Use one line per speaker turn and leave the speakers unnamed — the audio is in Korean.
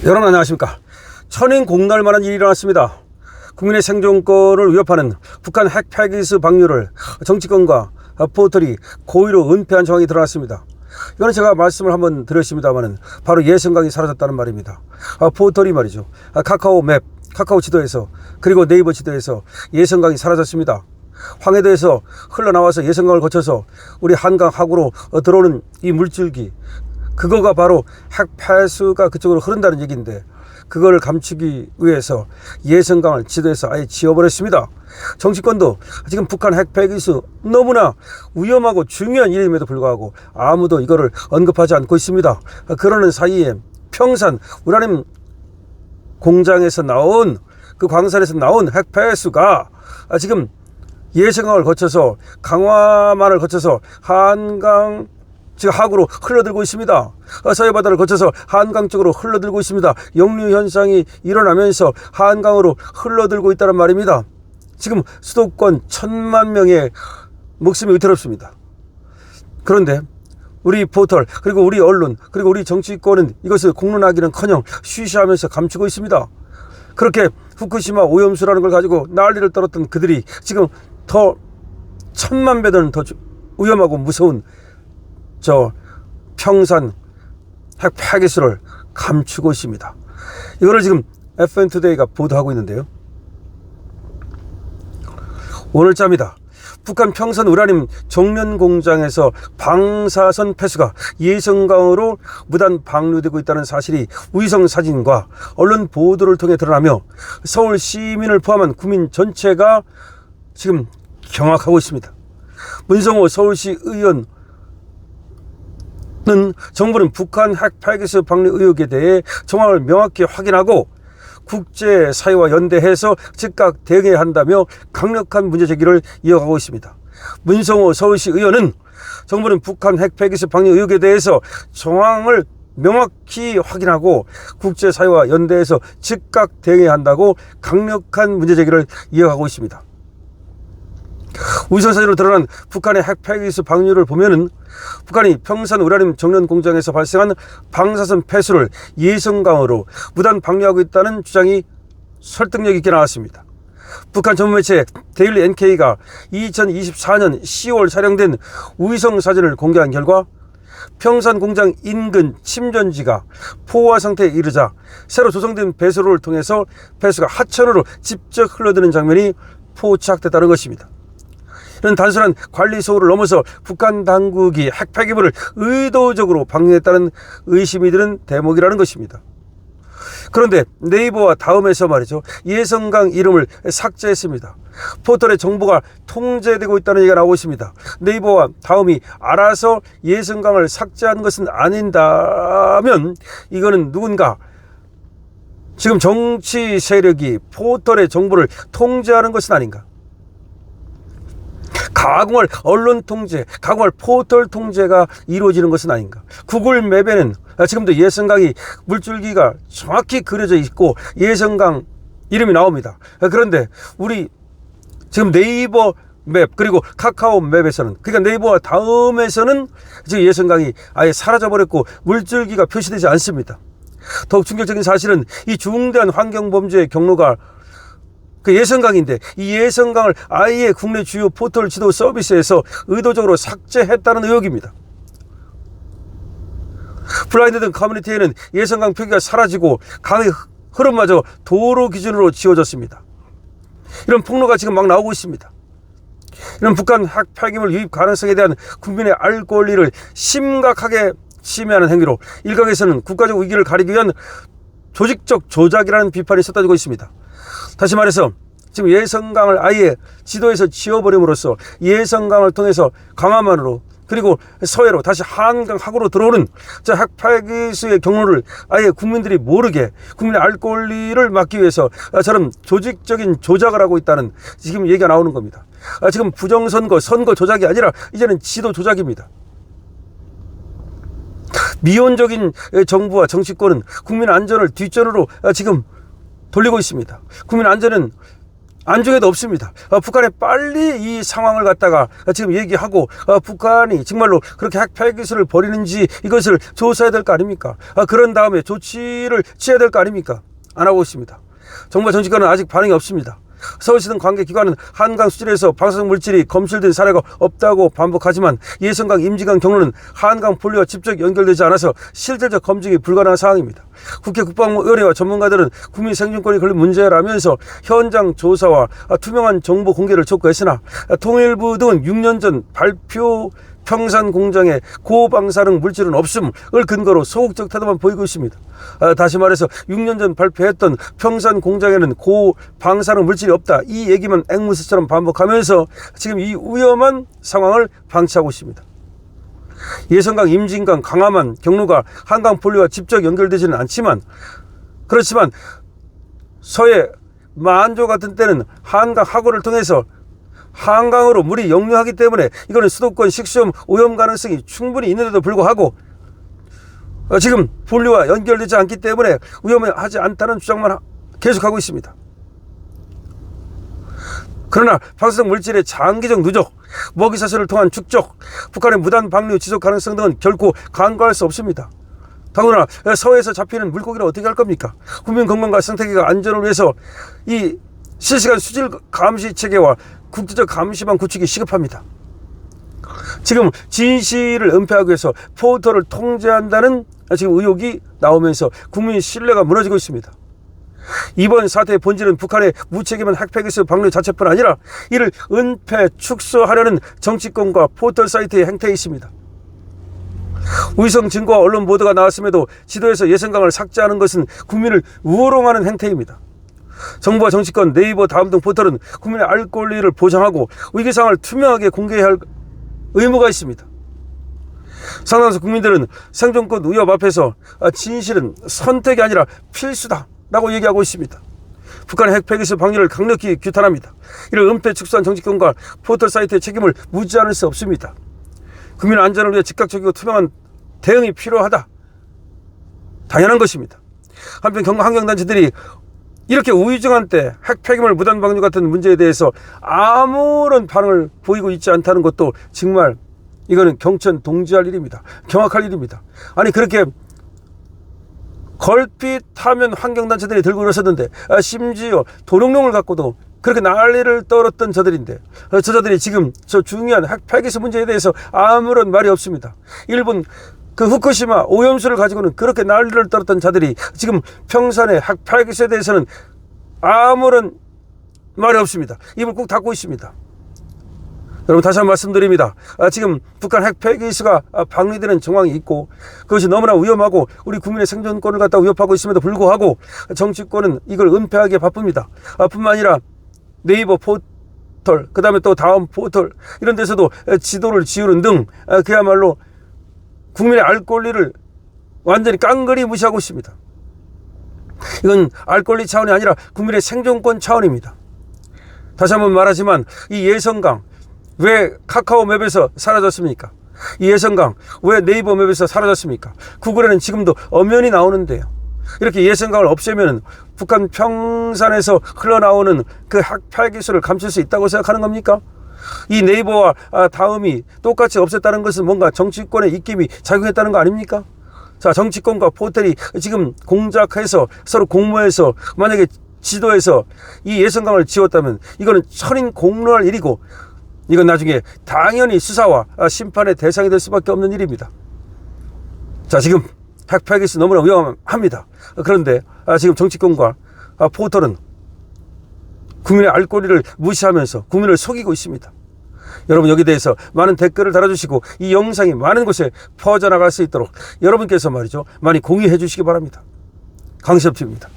여러분 안녕하십니까. 천인 공날 만한 일이 일어났습니다. 국민의 생존권을 위협하는 북한 핵 패기스 방류를 정치권과 포털이 고의로 은폐한 정황이 드러났습니다. 이거는 제가 말씀을 한번 드렸습니다만은 바로 예성강이 사라졌다는 말입니다. 포털이 말이죠. 카카오 맵, 카카오 지도에서 그리고 네이버 지도에서 예성강이 사라졌습니다. 황해도에서 흘러나와서 예성강을 거쳐서 우리 한강 하구로 들어오는 이 물줄기, 그거가 바로 핵폐수가 그쪽으로 흐른다는 얘기인데, 그걸 감추기 위해서 예성강을 지도에서 아예 지워버렸습니다. 정치권도 지금 북한 핵폐기수 너무나 위험하고 중요한 일임에도 불구하고 아무도 이거를 언급하지 않고 있습니다. 그러는 사이에 평산 우라늄 공장에서 나온, 그 광산에서 나온 핵폐수가 지금 예성강을 거쳐서 강화만을 거쳐서 한강 지금 하구로 흘러들고 있습니다. 서해바다를 거쳐서 한강 쪽으로 흘러들고 있습니다. 역류 현상이 일어나면서 한강으로 흘러들고 있다는 말입니다. 지금 수도권 1,000만 명의 목숨이 위태롭습니다. 그런데 우리 포털, 그리고 우리 언론, 그리고 우리 정치권은 이것을 공론하기는커녕 쉬쉬하면서 감추고 있습니다. 그렇게 후쿠시마 오염수라는 걸 가지고 난리를 떨었던 그들이 지금 더 1,000만 배는 더 위험하고 무서운 저 평산 핵 폐기수를 감추고 있습니다. 이거를 지금 FN투데이가 보도하고 있는데요. 오늘자입니다. 북한 평산 우라늄 정련 공장에서 방사선 폐수가 예성강으로 무단 방류되고 있다는 사실이 위성 사진과 언론 보도를 통해 드러나며 서울 시민을 포함한 국민 전체가 지금 경악하고 있습니다. 문성호 서울시 의원 정부는 북한 핵 폐기수 방류 의혹에 대해 정황을 명확히 확인하고 국제사회와 연대해서 즉각 대응해야 한다며 강력한 문제 제기를 이어가고 있습니다. 문성호 서울시 의원은 정부는 북한 핵 폐기수 방류 의혹에 대해서 정황을 명확히 확인하고 국제사회와 연대해서 즉각 대응해야 한다고 강력한 문제 제기를 이어가고 있습니다. 위성사진으로 드러난 북한의 핵 폐기수 방류를 보면은 북한이 평산 우라늄 정련 공장에서 발생한 방사선 폐수를 예성강으로 무단 방류하고 있다는 주장이 설득력 있게 나왔습니다. 북한 전문매체 데일리 NK가 2024년 10월 촬영된 위성사진을 공개한 결과 평산 공장 인근 침전지가 포화 상태에 이르자 새로 조성된 배수로를 통해서 폐수가 하천으로 직접 흘러드는 장면이 포착됐다는 것입니다. 이런 단순한 관리 소홀을 넘어서 북한 당국이 핵 폐기물을 의도적으로 방류했다는 의심이 드는 대목이라는 것입니다. 그런데 네이버와 다음에서 말이죠, 예성강 이름을 삭제했습니다. 포털의 정보가 통제되고 있다는 얘기가 나오고 있습니다. 네이버와 다음이 알아서 예성강을 삭제한 것은 아닌다면 이거는 누군가 지금 정치 세력이 포털의 정보를 통제하는 것은 아닌가. 가공할 언론 통제, 가공할 포털 통제가 이루어지는 것은 아닌가. 구글 맵에는 지금도 예성강이 물줄기가 정확히 그려져 있고 예성강 이름이 나옵니다. 그런데 우리 지금 네이버 맵 그리고 카카오 맵에서는, 그러니까 네이버와 다음에서는 지금 예성강이 아예 사라져버렸고 물줄기가 표시되지 않습니다. 더욱 충격적인 사실은 이 중대한 환경범죄의 경로가 그 예성강인데 이 예성강을 아예 국내 주요 포털 지도 서비스에서 의도적으로 삭제했다는 의혹입니다. 블라인드 등 커뮤니티에는 예성강 표기가 사라지고 강의 흐름마저 도로 기준으로 지워졌습니다. 이런 폭로가 지금 막 나오고 있습니다. 이런 북한 핵 폐기물 유입 가능성에 대한 국민의 알 권리를 심각하게 침해하는 행위로 일각에서는 국가적 위기를 가리기 위한 조직적 조작이라는 비판이 쏟아지고 있습니다. 다시 말해서 지금 예성강을 아예 지도에서 지워버림으로써 예성강을 통해서 강화만으로 그리고 서해로 다시 한강 하구로 들어오는 저 핵 폐기수의 경로를 아예 국민들이 모르게 국민의 알 권리를 막기 위해서 저런 조직적인 조작을 하고 있다는 지금 얘기가 나오는 겁니다. 지금 부정선거, 선거 조작이 아니라 이제는 지도 조작입니다. 미온적인 정부와 정치권은 국민 안전을 뒷전으로 지금 돌리고 있습니다. 국민 안전은 안중에도 없습니다. 북한에 빨리 이 상황을 갖다가 지금 얘기하고 북한이 정말로 그렇게 핵폐기술을 벌이는지 이것을 조사해야 될 거 아닙니까? 그런 다음에 조치를 취해야 될 거 아닙니까? 안 하고 있습니다. 정부 정치권은 아직 반응이 없습니다. 서울시 등 관계기관은 한강 수질에서 방사성 물질이 검출된 사례가 없다고 반복하지만 예성강, 임진강 경로는 한강 분류와 직접 연결되지 않아서 실질적 검증이 불가능한 상황입니다. 국회 국방위원회와 전문가들은 국민 생존권이 걸린 문제라면서 현장 조사와 투명한 정보 공개를 촉구했으나 통일부 등은 6년 전 발표 평산 공장에 고방사능 물질은 없음을 근거로 소극적 태도만 보이고 있습니다. 다시 말해서 6년 전 발표했던 평산 공장에는 고방사능 물질이 없다, 이 얘기만 앵무새처럼 반복하면서 지금 이 위험한 상황을 방치하고 있습니다. 예성강, 임진강, 강화만 경로가 한강 분류와 직접 연결되지는 않지만 그렇지만 서해 만조 같은 때는 한강 하구를 통해서 한강으로 물이 역류하기 때문에 이거는 수도권 식수염 오염 가능성이 충분히 있는데도 불구하고 지금 분류와 연결되지 않기 때문에 위험하지 않다는 주장만 계속하고 있습니다. 그러나 방사성 물질의 장기적 누적, 먹이사슬을 통한 축적, 북한의 무단 방류 지속 가능성 등은 결코 간과할 수 없습니다. 더구나 서해에서 잡히는 물고기를 어떻게 할 겁니까? 국민 건강과 생태계가 안전을 위해서 이 실시간 수질 감시 체계와 국제적 감시망 구축이 시급합니다. 지금 진실을 은폐하기 위해서 포털을 통제한다는 지금 의혹이 나오면서 국민 신뢰가 무너지고 있습니다. 이번 사태의 본질은 북한의 무책임한 핵폐기수 방류 자체뿐 아니라 이를 은폐, 축소하려는 정치권과 포털 사이트의 행태에 있습니다. 위성 증거와 언론 보도가 나왔음에도 지도에서 예성강을 삭제하는 것은 국민을 우호롱하는 행태입니다. 정부와 정치권, 네이버, 다음 등 포털은 국민의 알 권리를 보장하고 위기상황을 투명하게 공개해야 할 의무가 있습니다. 상당수 국민들은 생존권 위협 앞에서 진실은 선택이 아니라 필수다 라고 얘기하고 있습니다. 북한의 핵폐기수 방류를 강력히 규탄합니다. 이를 은폐 축소한 정치권과 포털 사이트의 책임을 무지할 수 없습니다. 국민 안전을 위해 즉각적이고 투명한 대응이 필요하다, 당연한 것입니다. 한편 환경단체들이 이렇게 우유증한 때 핵폐기물 무단 방류 같은 문제에 대해서 아무런 반응을 보이고 있지 않다는 것도 정말 이거는 경천 동지할 일입니다. 경악할 일입니다. 아니 그렇게 걸핏하면 환경단체들이 들고 일어섰는데 심지어 도롱뇽을 갖고도 그렇게 난리를 떨었던 저들인데 저들이 지금 저 중요한 핵폐기수 문제에 대해서 아무런 말이 없습니다. 일본 그 후쿠시마 오염수를 가지고는 그렇게 난리를 떨었던 자들이 지금 평산의 핵폐기수에 대해서는 아무런 말이 없습니다. 입을 꾹 닫고 있습니다. 여러분 다시 한번 말씀드립니다. 지금 북한 핵폐기수가 방류되는 정황이 있고 그것이 너무나 위험하고 우리 국민의 생존권을 갖다 위협하고 있음에도 불구하고 정치권은 이걸 은폐하기에 바쁩니다. 뿐만 아니라 네이버 포털, 그 다음에 또 다음 포털 이런 데서도 지도를 지우는 등 그야말로 국민의 알 권리를 완전히 깡그리 무시하고 있습니다. 이건 알 권리 차원이 아니라 국민의 생존권 차원입니다. 다시 한번 말하지만 이 예성강 왜 카카오 맵에서 사라졌습니까? 이 예성강 왜 네이버 맵에서 사라졌습니까? 구글에는 지금도 엄연히 나오는데요. 이렇게 예성강을 없애면 북한 평산에서 흘러나오는 그 핵폐기수를 감출 수 있다고 생각하는 겁니까? 이 네이버와 다음이 똑같이 없앴다는 것은 뭔가 정치권의 입김이 작용했다는 거 아닙니까? 자, 정치권과 포털이 지금 공작해서 서로 공모해서 만약에 지도에서 이 예성강을 지웠다면 이거는 천인 공로할 일이고 이건 나중에 당연히 수사와 심판의 대상이 될 수밖에 없는 일입니다. 자, 지금 핵폐기수 너무나 위험합니다. 그런데 지금 정치권과 포털은 국민의 알 권리를 무시하면서 국민을 속이고 있습니다. 여러분 여기에 대해서 많은 댓글을 달아주시고 이 영상이 많은 곳에 퍼져나갈 수 있도록 여러분께서 말이죠 많이 공유해 주시기 바랍니다. 강시엽TV입니다.